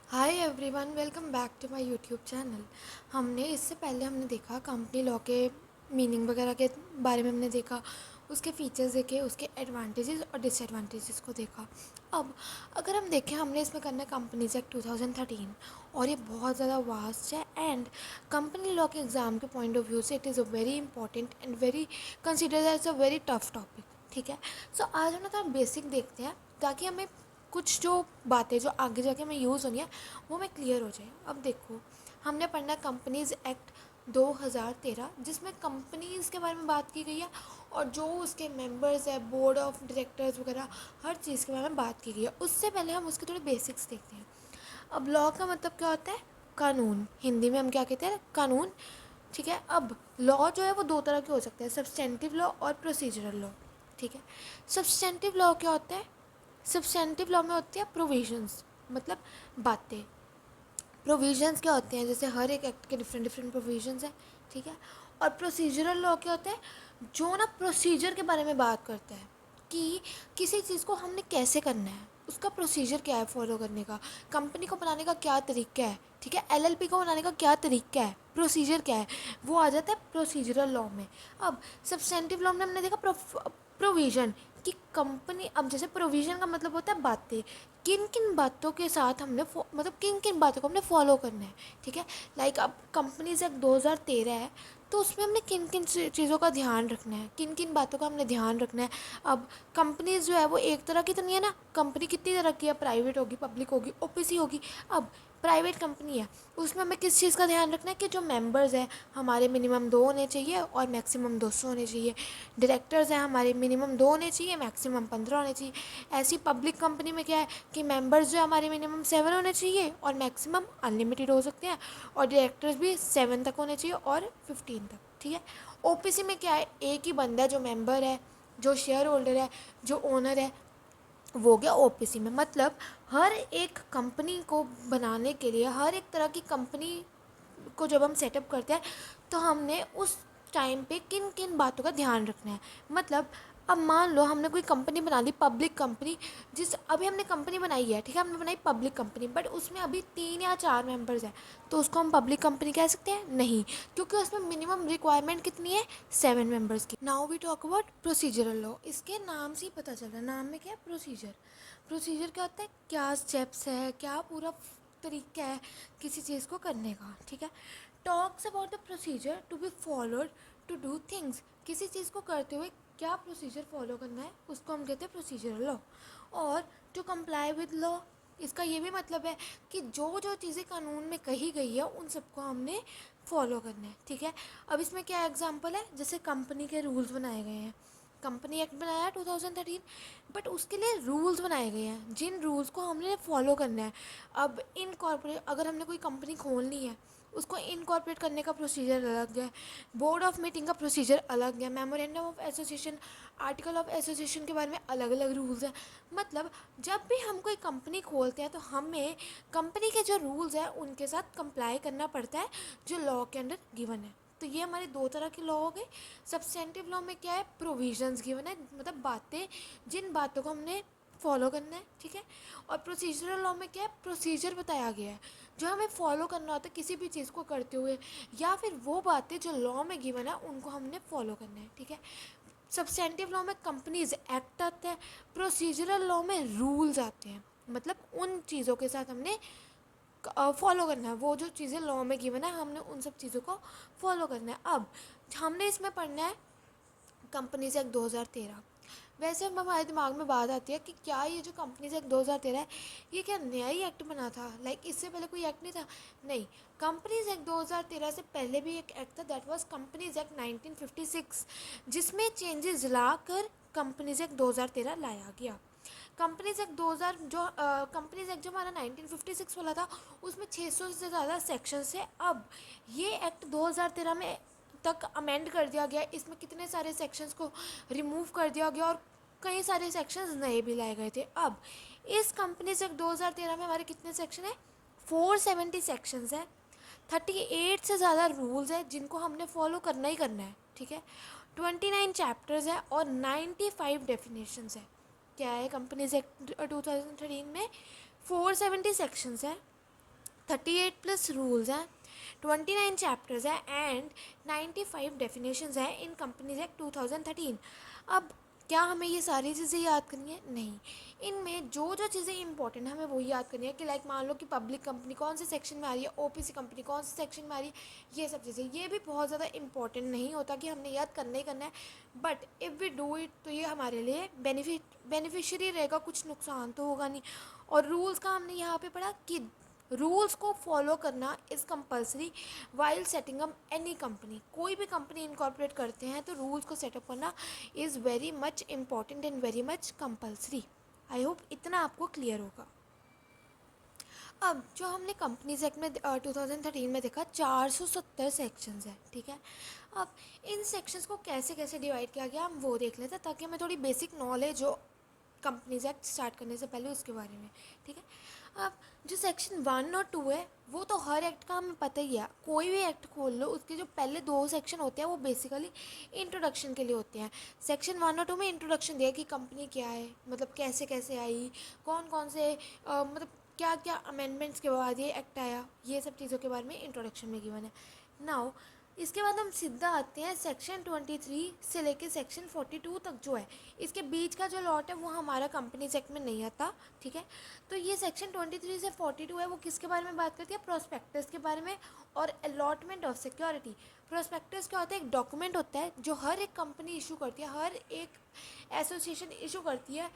Hi everyone, welcome back to my YouTube channel. इससे पहले हमने देखा कंपनी लॉ के मीनिंग वगैरह के बारे में हमने देखा, उसके फीचर्स देखे, उसके एडवांटेजेस और डिसएडवांटेजेस को देखा। अब अगर हम देखें, हमने इसमें करना है कंपनीज एक्ट 2013 और ये बहुत ज़्यादा वास्ट है एंड कंपनी लॉ के एग्ज़ाम के पॉइंट ऑफ व्यू से it is a very important and very consider as a very tough topic. ठीक है, सो आज हम ना थोड़ा बेसिक देखते हैं ताकि हमें कुछ जो बातें जो आगे जाके हमें यूज़ होंगी वो हमें क्लियर हो जाए। अब देखो, हमने पढ़ना है कंपनीज एक्ट 2013 जिसमें कंपनीज़ के बारे में बात की गई है और जो उसके मेंबर्स है, बोर्ड ऑफ डायरेक्टर्स वगैरह, हर चीज़ के बारे में बात की गई है। उससे पहले हम उसके थोड़े बेसिक्स देखते हैं। अब लॉ का मतलब क्या होता है? कानून। हिंदी में हम क्या कहते हैं? कानून। ठीक है, अब लॉ जो है वो दो तरह के हो सकते हैं, सब्सटेंटिव लॉ और प्रोसीजरल लॉ। ठीक है, सब्सटेंटिव लॉ क्या होता है? सब्सटेंटिव लॉ में होती है प्रोविजंस, मतलब बातें। प्रोविजंस क्या होते हैं? जैसे हर एक एक्ट के डिफरेंट डिफरेंट प्रोविजंस हैं। ठीक है, और प्रोसीजरल लॉ क्या होता है? जो ना प्रोसीजर के बारे में बात करता है कि किसी चीज़ को हमने कैसे करना है, उसका प्रोसीजर क्या है फॉलो करने का, कंपनी को बनाने का क्या तरीका है। ठीक है, एलएलपी को बनाने का क्या तरीका है, प्रोसीजर क्या है, वो आ जाता है प्रोसीजरल लॉ में। अब सब्सटेंटिव लॉ में हमने देखा प्रोविज़न कि कंपनी, अब जैसे प्रोविज़न का मतलब होता है बातें, किन किन बातों के साथ हमने मतलब किन किन बातों को हमने फॉलो करना है। ठीक है, लाइक अब कंपनीज एक्ट 2013 है तो उसमें हमने किन किन चीज़ों का ध्यान रखना है, किन किन बातों का हमने ध्यान रखना है। अब कंपनीज जो है वो एक तरह की तो नहीं है ना, कंपनी कितनी तरह की है, प्राइवेट होगी, पब्लिक होगी, ओपीसी होगी। अब प्राइवेट कंपनी है, उसमें हमें किस चीज़ का ध्यान रखना है कि जो मेंबर्स हैं हमारे मिनिमम 2 होने चाहिए और मैक्सिमम 200 होने चाहिए। डायरेक्टर्स हैं हमारे मिनिमम 2 होने चाहिए, मैक्सिमम 15 होने चाहिए। ऐसी पब्लिक कंपनी में क्या है कि मेंबर्स जो हमारे मिनिमम 7 होने चाहिए और मैक्सिमम अनलिमिटेड हो सकते हैं, और डायरेक्टर्स भी 7 तक होने चाहिए और 15 तक। ठीक है, ओपीसी में क्या है, एक ही बंदा जो मेंबर है, जो शेयर होल्डर है, जो ओनर है, वो गया ओपीसी में। मतलब हर एक कंपनी को बनाने के लिए, हर एक तरह की कंपनी को जब हम सेटअप करते हैं तो हमने उस टाइम पे किन किन बातों का ध्यान रखना है। मतलब अब मान लो हमने कोई कंपनी बना ली, पब्लिक कंपनी, जिस अभी हमने कंपनी बनाई है, ठीक है, हमने बनाई पब्लिक कंपनी, बट उसमें अभी 3 या 4 मेंबर्स हैं, तो उसको हम पब्लिक कंपनी कह सकते हैं? नहीं, क्योंकि उसमें मिनिमम रिक्वायरमेंट कितनी है? 7 मेंबर्स की। Now we talk about procedural law. इसके नाम से ही पता चल रहा है, नाम में क्या है? प्रोसीजर। प्रोसीजर क्या होता है? क्या स्टेप्स है, क्या पूरा तरीका है किसी चीज़ को करने का। ठीक है, talks about the procedure to be followed to do things. किसी चीज़ को करते हुए क्या प्रोसीजर फॉलो करना है उसको हम कहते हैं प्रोसीजरल लॉ। और टू कंप्लाई विद लॉ, इसका ये भी मतलब है कि जो जो चीज़ें कानून में कही गई है उन सबको हमने फॉलो करना है। ठीक है, अब इसमें क्या एग्जांपल है? जैसे कंपनी के रूल्स बनाए गए हैं, कंपनी एक्ट बनाया है 2013, बट उसके लिए रूल्स बनाए गए हैं जिन रूल्स को हमने फॉलो करना है। अब इनकॉर्पोरेट, अगर हमने कोई कंपनी खोलनी है, उसको इनकॉर्पोरेट करने का प्रोसीजर अलग है, बोर्ड ऑफ मीटिंग का प्रोसीजर अलग है, memorandum of association, article of association के बारे में अलग अलग रूल्स हैं। मतलब जब भी हम कोई कंपनी खोलते हैं तो हमें कंपनी के जो रूल्स हैं उनके साथ कंप्लाई करना पड़ता है जो लॉ के अंडर गिवन है। तो ये हमारे दो तरह के लॉ हो गए। सब्सटेंटिव लॉ में क्या है? प्रोविजंस गिवन है, मतलब बातें, जिन बातों को हमने फॉलो करना है। ठीक है, और प्रोसीजरल लॉ में क्या है? प्रोसीजर बताया गया है जो हमें फॉलो करना होता है किसी भी चीज़ को करते हुए, या फिर वो बातें जो लॉ में गिवन है उनको हमने फॉलो करना है। ठीक है, सब्सटेंटिव लॉ में कंपनीज एक्ट आता है, प्रोसीजरल लॉ में रूल्स आते हैं, मतलब उन चीज़ों के साथ हमने फॉलो करना है, वो जो चीज़ें लॉ में गिवन है हमने उन सब चीज़ों को फॉलो करना है। अब हमने इसमें पढ़ना है कंपनीज एक्ट 2013। वैसे अब हमारे दिमाग में बात आती है कि क्या ये जो कंपनीज एक्ट 2013 है ये क्या नया ही एक्ट बना था? लाइक इससे पहले कोई एक्ट नहीं था? नहीं, कंपनीज एक्ट 2013 से पहले भी एक एक्ट था, दैट वाज कंपनीज एक्ट 1956, जिसमें चेंजेस लाकर कंपनीज एक्ट 2013 लाया गया। कंपनीज एक्ट 2000 जो कंपनीज एक्ट जो हमारा 1956 वाला था उसमें 600 से ज़्यादा सेक्शंस थे। अब ये एक्ट 2013 में तक अमेंड कर दिया गया, इसमें कितने सारे सेक्शंस को रिमूव कर दिया गया और कई सारे सेक्शंस नए भी लाए गए थे। अब इस कंपनीज एक्ट 2013 में हमारे कितने सेक्शन हैं? 470 सेक्शंस हैं, 38 से ज़्यादा रूल्स हैं जिनको हमने फॉलो करना ही करना है। ठीक है, 29 चैप्टर्स हैं और 95 डेफिनेशंस है। क्या है कंपनीज एक्ट 2013 में? 470 सेक्शंस हैं, 38 प्लस रूल्स हैं, 29 चैप्टर्स हैं एंड 95 डेफिनेशंस हैं इन कंपनीज एक्ट 2013। अब क्या हमें ये सारी चीज़ें याद करनी है? नहीं। इनमें जो जो चीज़ें इंपॉर्टेंट हैं हमें वही याद करनी है कि लाइक मान लो कि पब्लिक कंपनी कौन से सेक्शन में आ रही है, ओपीसी कंपनी कौन से सेक्शन में आ रही है, ये सब चीज़ें, ये भी बहुत ज़्यादा इंपॉर्टेंट नहीं होता कि हमने याद करना ही करना है, but if we do it तो ये हमारे लिए बेनिफिशियरी रहेगा, कुछ नुकसान तो होगा नहीं। और रूल्स का हमने यहाँ पे पढ़ा कि रूल्स को फॉलो करना is compulsory while setting up any company. कोई भी कंपनी इनकॉर्पोरेट करते हैं तो रूल्स को सेटअप करना is very much important and very much compulsory. I hope इतना आपको क्लियर होगा। अब जो हमने कंपनीज एक्ट में 2013 में देखा 470 सेक्शंस हैं, ठीक है। अब इन सेक्शंस को कैसे कैसे डिवाइड किया गया हम वो देख लेते हैं ताकि हमें थोड़ी बेसिक नॉलेज हो कंपनीज एक्ट स्टार्ट करने से पहले उसके बारे में, ठीक है। अब जो सेक्शन 1 और 2 है वो तो हर एक्ट का हमें पता ही है, कोई भी एक्ट खोल लो उसके जो पहले 2 सेक्शन होते हैं वो बेसिकली इंट्रोडक्शन के लिए होते हैं। सेक्शन 1 और 2 में इंट्रोडक्शन दिया कि कंपनी क्या है, मतलब कैसे कैसे आई, कौन कौन से मतलब क्या क्या अमेंडमेंट्स के बाद ये एक्ट आया, ये सब चीज़ों के बारे में इंट्रोडक्शन में गिवन है। नाउ इसके बाद हम सीधा आते हैं सेक्शन 23 से लेके सेक्शन 42 तक जो है, इसके बीच का जो लॉट है वो हमारा कंपनीज एक्ट में नहीं आता, ठीक है। तो ये सेक्शन 23 से 42 है वो किसके बारे में बात करती है? प्रोस्पेक्टस के बारे में और अलॉटमेंट ऑफ सिक्योरिटी। प्रोस्पेक्टस क्या होता है? एक डॉक्यूमेंट होता है जो हर एक कंपनी इशू करती है, हर एक एसोसिएशन इशू करती है,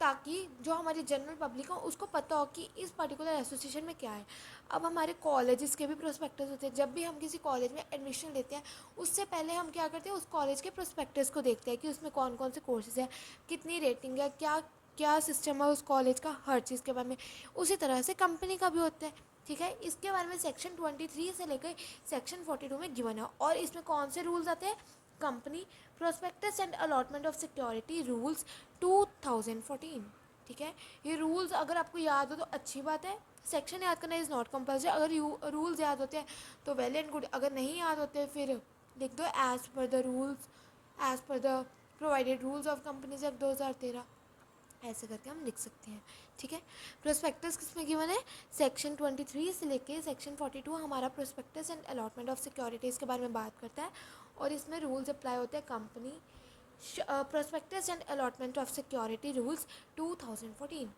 ताकि जो हमारी जनरल पब्लिक हो उसको पता हो कि इस पर्टिकुलर एसोसिएशन में क्या है। अब हमारे कॉलेजेस के भी प्रोस्पेक्टस होते हैं, जब भी हम किसी कॉलेज में एडमिशन लेते हैं उससे पहले हम क्या करते हैं, उस कॉलेज के प्रोस्पेक्टस को देखते हैं कि उसमें कौन कौन से कोर्सेज हैं, कितनी रेटिंग है, क्या क्या सिस्टम है उस कॉलेज का, हर चीज़ के बारे में। उसी तरह से कंपनी का भी होता है, ठीक है। इसके बारे में सेक्शन 23 से लेकर सेक्शन 42 में गिवन है। और इसमें कौन से रूल्स आते हैं? Company prospectus and allotment of security rules 2014, ठीक है। ये रूल्स अगर आपको याद हो तो अच्छी बात है, सेक्शन याद करना इज़ नॉट कंपल्सरी। अगर रूल्स याद होते हैं तो वेल एंड गुड, अगर नहीं याद होते फिर लिख दो as per the rules, as per the provided rules of companies act 2013, ऐसे करके हम लिख सकते हैं, ठीक है। प्रोस्पेक्टस किसमें गिवन है? सेक्शन 23 से लेके सेक्शन 42 हमारा prospectus and allotment of securities के बारे में बात करता है और इसमें रूल्स अप्लाई होते हैं company prospectus and allotment of security rules 2014।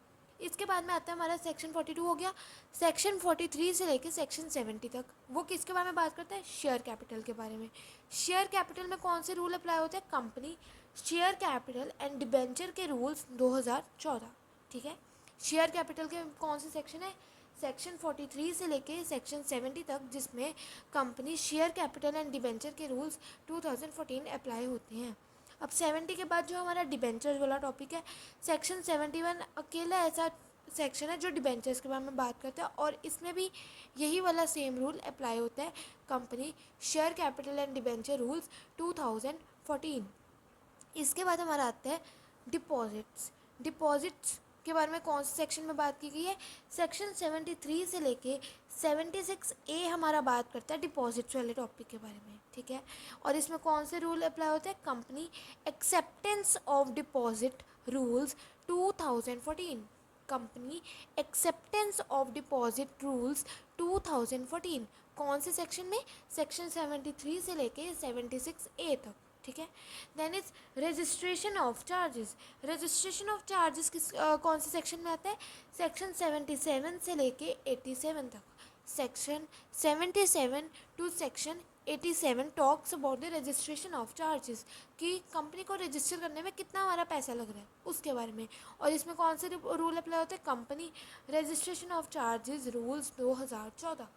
इसके बाद में आता है हमारा सेक्शन 42 हो गया। सेक्शन 43 से लेके सेक्शन 70 तक वो किसके बारे में बात करता है? शेयर कैपिटल के बारे में। शेयर कैपिटल में कौन से रूल अप्लाई होते हैं? Company share capital and debenture के रूल्स 2014, ठीक है। शेयर कैपिटल के कौन से सेक्शन है? सेक्शन 43 से लेके सेक्शन 70 तक, जिसमें company share capital and debenture के रूल्स 2014 अप्लाई होते हैं। अब 70 के बाद जो हमारा डिबेंचर वाला टॉपिक है, सेक्शन 71 अकेला ऐसा सेक्शन है जो डिबेंचर्स के बारे में बात करता है और इसमें भी यही वाला सेम रूल अप्लाई होता है, company share capital and debenture rules 2014। इसके बाद हमारा आता है डिपॉजिट्स। डिपॉजिट्स के बारे में कौन से सेक्शन में बात की गई है? सेक्शन 73 से लेके 76A हमारा बात करता है डिपॉजिट्स वाले टॉपिक के बारे में, ठीक है। और इसमें कौन से रूल अप्लाई होते हैं? Company acceptance of deposit rules 2014। Company acceptance of deposit rules 2014 कौन से सेक्शन में? सेक्शन 73 से लेके 76A तक, ठीक है। Then is registration of charges. Registration of charges किस कौन से सेक्शन में आता है? सेक्शन 77 से लेके 87 तक। Section 77 to section 87 talks about the registration of charges, कि कंपनी को रजिस्टर करने में कितना हमारा पैसा लग रहा है उसके बारे में। और इसमें कौन से रूल अप्लाई होते हैं? Company registration of charges rules 2014।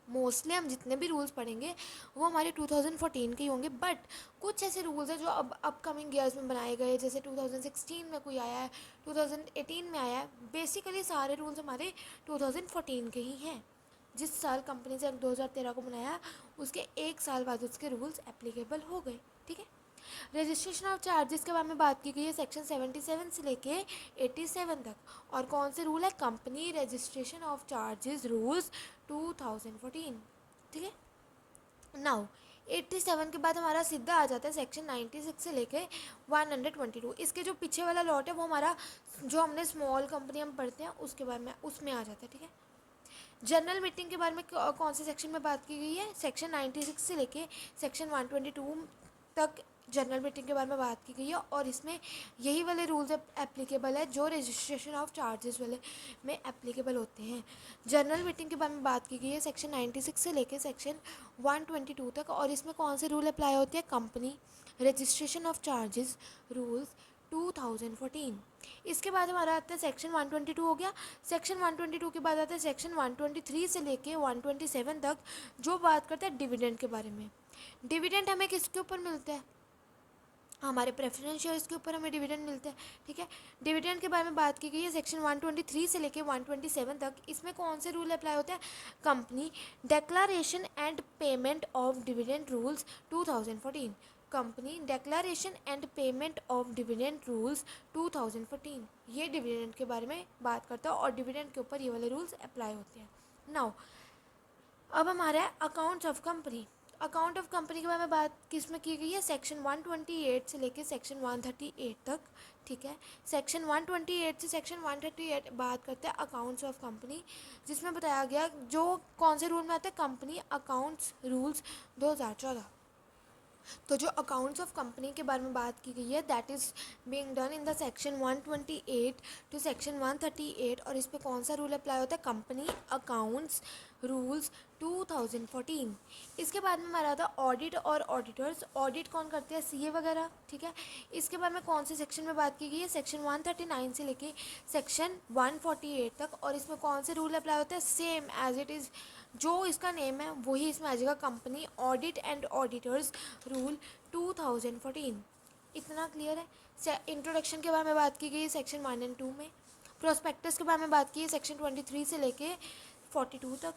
Mostly हम जितने भी रूल्स पढ़ेंगे वो हमारे 2014 के ही होंगे, बट कुछ ऐसे रूल्स हैं जो अब अपकमिंग ईयर्स में बनाए गए, जैसे 2016 में कोई आया है, 2018 में आया है। बेसिकली सारे रूल्स हमारे 2014 के ही हैं। जिस साल कंपनी से 2013 को बनाया उसके एक साल बाद उसके रूल्स एप्लीकेबल हो गए, ठीक है। रजिस्ट्रेशन ऑफ चार्जेस के बारे में बात की गई है सेक्शन 77 से लेके 87 तक। और कौन से रूल है? Company registration of charges rules 2014, ठीक है। नाउ 87 के बाद हमारा सीधा आ जाता है सेक्शन 96 से लेके 122। इसके जो पीछे वाला लॉट है वो हमारा जो हमने स्मॉल कंपनी हम पढ़ते हैं उसके बारे में उसमें आ जाता है, ठीक है। जनरल मीटिंग के बारे में कौन से सेक्शन में बात की गई है? सेक्शन 96 से लेके सेक्शन 122 तक जनरल मीटिंग के बारे में बात की गई है, और इसमें यही वाले रूल्स एप्लीकेबल है जो रजिस्ट्रेशन ऑफ चार्जेस वाले में एप्लीकेबल होते हैं। जनरल मीटिंग के बारे में बात की गई है सेक्शन 96 से लेके सेक्शन 122 तक, और इसमें कौन से रूल अप्लाई होते हैं? Company registration of charges rules 2014। इसके बाद हमारा आता है सेक्शन 122 हो गया। सेक्शन 122 के बाद आता है सेक्शन 123 से लेके 127 तक, जो बात करता है डिविडेंड के बारे में। डिविडेंड हमें किसके ऊपर मिलता है? हमारे प्रेफरेंस शेयर्स के ऊपर हमें डिविडेंड मिलता है। ठीक है, डिविडेंड के बारे में बात की गई है सेक्शन 123 से लेके 127 तक। इसमें कौन से रूल अप्लाई होते हैं? Company declaration and payment of dividend rules 2014। Company declaration and payment of dividend rules 2014, ये डिविडेंड के बारे में बात करता है और डिविडेंड के ऊपर ये वाले रूल्स अप्लाई होते हैं। नाउ अब हमारा है accounts of company. Account of company के बारे में बात किस में की गई है? सेक्शन 128 से लेके सेक्शन 138 तक। ठीक है, सेक्शन 128 से सेक्शन 138 बात करते हैं अकाउंट्स ऑफ कंपनी, जिसमें बताया गया जो कौन से रूल में आता है? Company accounts rules 2014। तो जो अकाउंट्स ऑफ कंपनी के बारे में बात की गई है that is being done in the section 128 to section 138, और इस पर कौन सा रूल अप्लाई होता है? Company accounts rules 2014। इसके बाद में हमारा था ऑडिट और ऑडिटर्स। ऑडिट कौन करते हैं? सीए वगैरह। ठीक है, इसके बारे में कौन से सेक्शन में बात की गई है? सेक्शन 139 से लेके सेक्शन 148 तक, और इसमें कौन से रूल अप्लाई होते हैं? सेम एज इट इज़, जो इसका नेम है वही इसमें आ जाएगा, company audit and auditors rule 2014। इतना क्लियर है। इंट्रोडक्शन के बारे में बात की गई है सेक्शन 1 एंड 2 में। प्रोस्पेक्टस के बारे में बात की है सेक्शन 23 से लेके 42 तक।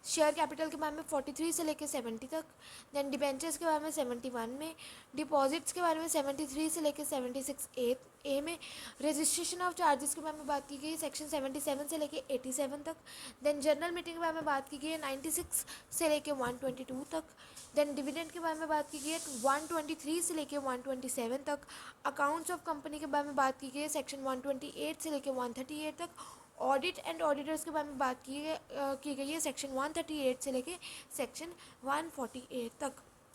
शेयर कैपिटल के बारे में 43 से लेके 70 तक। देन डिबेंचर्स के बारे में 71 में। डिपॉजिट्स के बारे में 73 से लेके 76 ए में। रजिस्ट्रेशन ऑफ चार्जेस के बारे में बात की गई है सेक्शन 77 से लेके 87 तक। देन जनरल मीटिंग के बारे में बात की गई है 96 से लेके 122 तक। देन डिविडेंड के बारे में बात की गई है 123 से लेके 127 तक। अकाउंट्स ऑफ कंपनी के बारे में बात की गई है सेक्शन 128 से लेके 138 तक। ऑडिट एंड ऑडिटर्स के बारे में बात की गई है सेक्शन 138 से लेके सेक्शन 148 तक।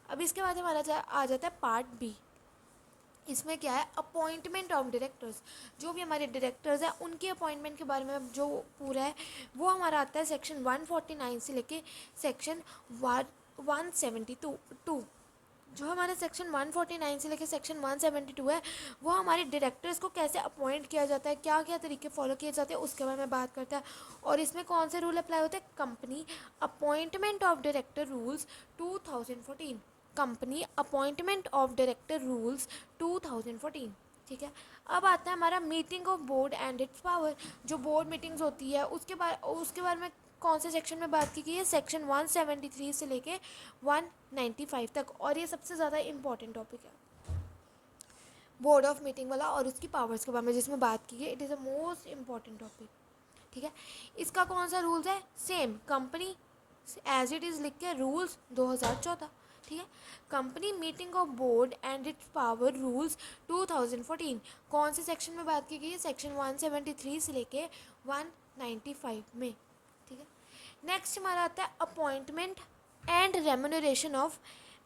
अब इसके बाद हमारा आ जाता है पार्ट बी। इसमें क्या है? Appointment of directors. जो भी हमारे डायरेक्टर्स हैं उनके अपॉइंटमेंट के बारे में जो पूरा है वो हमारा आता है सेक्शन 149 से लेके सेक्शन 172। जो हमारे सेक्शन 149 से लेकर सेक्शन 172 है वो हमारे डायरेक्टर्स को कैसे अपॉइंट किया जाता है, क्या क्या तरीके फॉलो किए जाते हैं उसके बारे में बात करता है। और इसमें कौन से रूल अप्लाई होते हैं? Company appointment of director rules 2014। Company appointment of director rules 2014। ठीक है, अब आता है हमारा meeting of board and its power. जो बोर्ड मीटिंग्स होती है उसके बारे में कौन से सेक्शन में बात की गई है? सेक्शन 173 से लेके 195 तक, और ये सबसे ज़्यादा इंपॉर्टेंट टॉपिक है बोर्ड ऑफ मीटिंग वाला और उसकी पावर्स के बारे में जिसमें बात की गई। It is a most important topic. ठीक है, इसका कौन सा रूल्स है? Same company as it is लिख के रूल्स 2014। ठीक है, company meeting of board and its power rules 2014 कौन से सेक्शन में बात की गई है? सेक्शन 173 से लेके 195 में। ठीक है, नेक्स्ट हमारा आता है appointment and remuneration of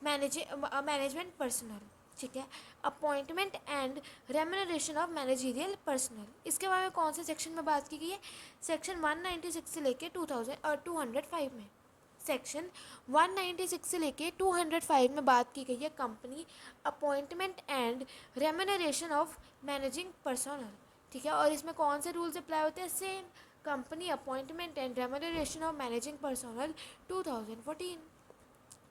management personal. ठीक है, appointment and remuneration of managerial personal. इसके बारे में कौन से सेक्शन में बात की गई है? सेक्शन 196 से लेके 205 में। सेक्शन 196 से लेके 205 में बात की गई है company appointment and remuneration of managing personal. ठीक है, और इसमें कौन से रूल्स अप्लाई होते हैं? Same company appointment and remuneration of managing personal 2014।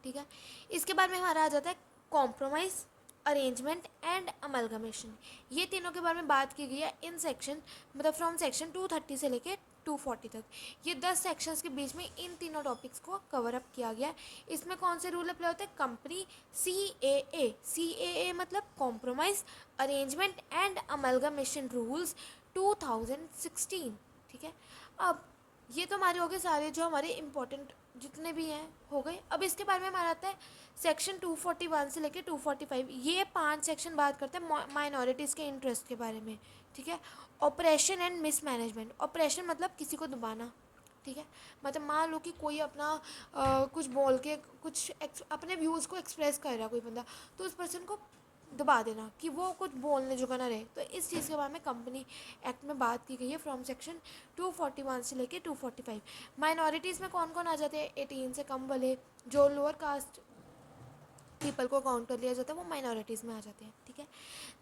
ठीक है, इसके बाद में हमारा आ जाता है कॉम्प्रोमाइज़, अरेंजमेंट एंड अमलगमेशन। ये तीनों के बारे में बात की गई है इन सेक्शन, मतलब फ्रॉम सेक्शन 230 से लेके 240 तक। ये 10 सेक्शंस के बीच में इन तीनों टॉपिक्स को कवर अप किया गया है। इसमें कौन से रूल अप्लाई होते हैं? कंपनी CAA मतलब compromise arrangement and amalgamation rules 2016। ठीक है, अब ये तो हमारे हो गए सारे जो हमारे इम्पोर्टेंट जितने भी हैं हो गए। अब इसके बारे में हमारा आता है सेक्शन 241 से लेके 245। ये 5 सेक्शन बात करते हैं माइनॉरिटीज़ के इंटरेस्ट के बारे में। ठीक है, ऑपरेशन एंड मिसमैनेजमेंट। ऑपरेशन मतलब किसी को दबाना। ठीक है। मतलब मान लो कि कोई अपना कुछ बोल के कुछ अपने व्यूज़ को एक्सप्रेस कर रहा है कोई बंदा, तो उस पर्सन को दबा देना कि वो कुछ बोलने जो ना रहे। तो इस चीज़ के बारे में कंपनी एक्ट में बात की गई है फ्रॉम सेक्शन 241 से लेके 245। माइनॉरिटीज़ में कौन कौन आ जाते हैं? 18 से कम वाले, जो लोअर कास्ट पीपल को काउंट कर लिया जाता है, वो माइनॉरिटीज़ में आ जाते हैं, ठीक है।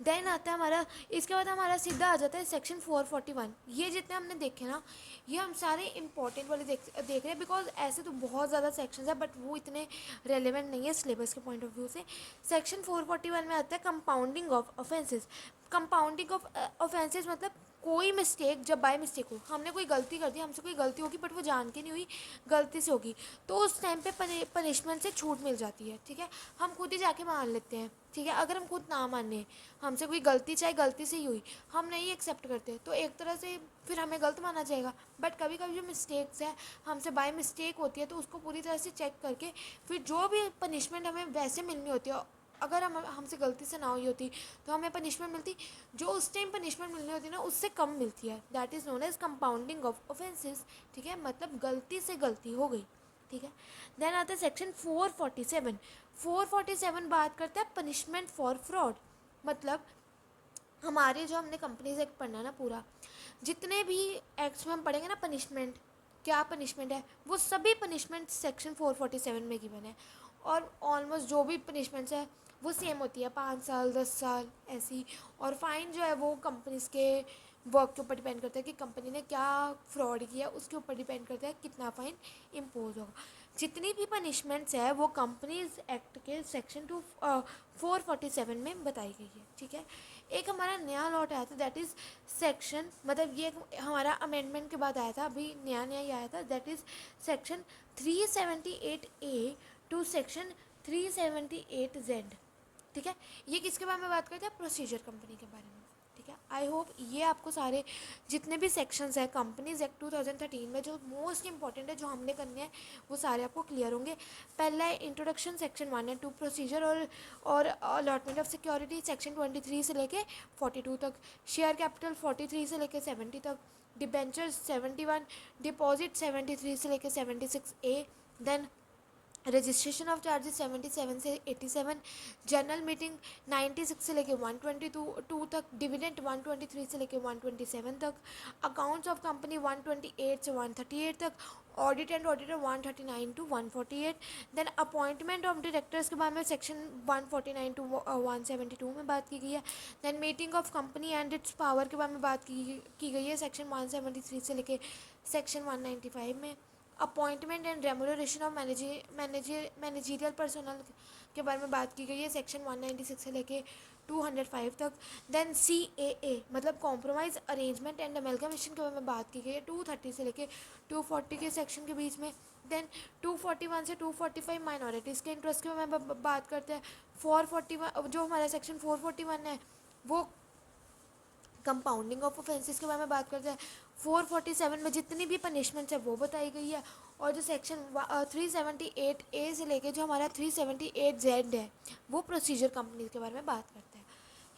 देन आता है हमारा, इसके बाद हमारा सीधा आ जाता है सेक्शन 441। ये जितने हमने देखे ना, ये हम सारे इंपॉर्टेंट वाले देख रहे हैं, बिकॉज ऐसे तो बहुत ज़्यादा सेक्शंस है, बट वो इतने रेलिवेंट नहीं है सिलेबस के पॉइंट ऑफ व्यू से। सेक्शन 441 में आता है compounding of offences. Compounding of offences मतलब कोई मिस्टेक जब बाय मिस्टेक हो, हमने कोई गलती कर दी, हमसे कोई गलती होगी बट वो जान के नहीं हुई, गलती से होगी, तो उस टाइम पे पनिशमेंट से छूट मिल जाती है, ठीक है। हम खुद ही जाके मान लेते हैं, ठीक है। अगर हम खुद ना माने, हमसे कोई गलती चाहे गलती से ही हुई, हम नहीं एक्सेप्ट करते, तो एक तरह से फिर हमें गलत माना जाएगा। बट कभी कभी जो मिस्टेक्स है हमसे बाय मिस्टेक होती है, तो उसको पूरी तरह से चेक करके फिर जो भी पनिशमेंट हमें वैसे मिलनी होती है, अगर हमसे गलती से ना हुई होती तो हमें पनिशमेंट मिलती, जो उस टाइम पनिशमेंट मिलनी होती ना उससे कम मिलती है। That is known as compounding of offences, ठीक है। मतलब गलती से गलती हो गई, ठीक है। देन आता है सेक्शन 447। 447 बात करता है पनिशमेंट फॉर फ्रॉड। मतलब हमारे जो हमने कंपनीज एक्ट पढ़ना ना पूरा, जितने भी एक्ट्स में हम पढ़ेंगे ना पनिशमेंट, क्या पनिशमेंट है, वो सभी पनिशमेंट सेक्शन 447 में गिवन है। और ऑलमोस्ट जो भी पनिशमेंट्स है वो सेम होती है, 5 साल 10 साल ऐसी। और फाइन जो है वो कंपनीज के वर्क के ऊपर डिपेंड करता है कि कंपनी ने क्या फ्रॉड किया, उसके ऊपर डिपेंड करता है कितना फ़ाइन इम्पोज होगा। जितनी भी पनिशमेंट्स है वो कंपनीज एक्ट के सेक्शन 447 में बताई गई है, ठीक है। एक हमारा नया लॉट आया था, दैट इज़ सेक्शन, मतलब ये हमारा अमेंडमेंट के बाद आया था, अभी नया नया ही आया था, that is section 378A to section 378Z, ठीक है। ये किसके बारे में बात करते हैं? प्रोसीजर कंपनी के बारे में, ठीक है। आई होप ये आपको सारे जितने भी सेक्शंस हैं कंपनीज एक्ट 2013 में जो मोस्ट इंपॉर्टेंट है जो हमने करने हैं, वो सारे आपको क्लियर होंगे। पहला है इंट्रोडक्शन, सेक्शन 1 एंड 2 प्रोसीजर और अलॉटमेंट ऑफ सिक्योरिटी, सेक्शन 23 से लेके 42 तक। शेयर कैपिटल 43 से लेके 70 तक। डिबेंचर्स 71, डिपॉजिट 73 से लेके 76A। Then registration of charges 77 से 87। जनरल मीटिंग 96 से लेके 122 तक। डिविडेंड 123 से लेके 127 तक। अकाउंट्स ऑफ कंपनी 128 से 138 तक। Audit and auditor 139 to 148। Then appointment of directors के बारे में सेक्शन 149 टू 172 में बात की गई है। Then meeting of company and its power के बारे में बात की गई है सेक्शन 173 से लेके सेक्शन 195 में। Appointment and remuneration of managerial personal के बारे में बात की गई है सेक्शन 196 से लेके 205 तक। देन CAA मतलब कॉम्प्रोमाइज़ अरेंजमेंट एंड अमेलगमेशन के बारे में बात की गई है 230 से लेके 240 के सेक्शन के बीच में। देन 241 से 245 माइनॉरिटीज़ के इंटरेस्ट के बारे में बात करते हैं। 441 जो हमारा सेक्शन 441 है वो कंपाउंडिंग ऑफ ऑफेंसेस के बारे में बात करते हैं। 447 में जितनी भी पनिशमेंट्स है वो बताई गई है। और जो सेक्शन 378A से लेके जो हमारा 378Z है वो प्रोसीजर कंपनीज के बारे में बात करते हैं।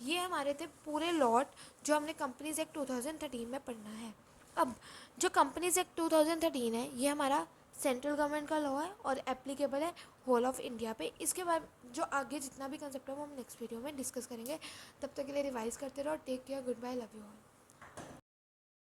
ये हमारे थे पूरे लॉट जो हमने कंपनीज एक्ट 2013 में पढ़ना है। अब जो कंपनीज एक्ट 2013 है ये हमारा सेंट्रल गवर्नमेंट का लॉ है और एप्लीकेबल है होल ऑफ इंडिया पे। इसके बाद जो आगे जितना भी कंसेप्ट है वो हम नेक्स्ट वीडियो में डिस्कस करेंगे। तब तक के लिए रिवाइज करते रहो। Take care, good bye, love you all.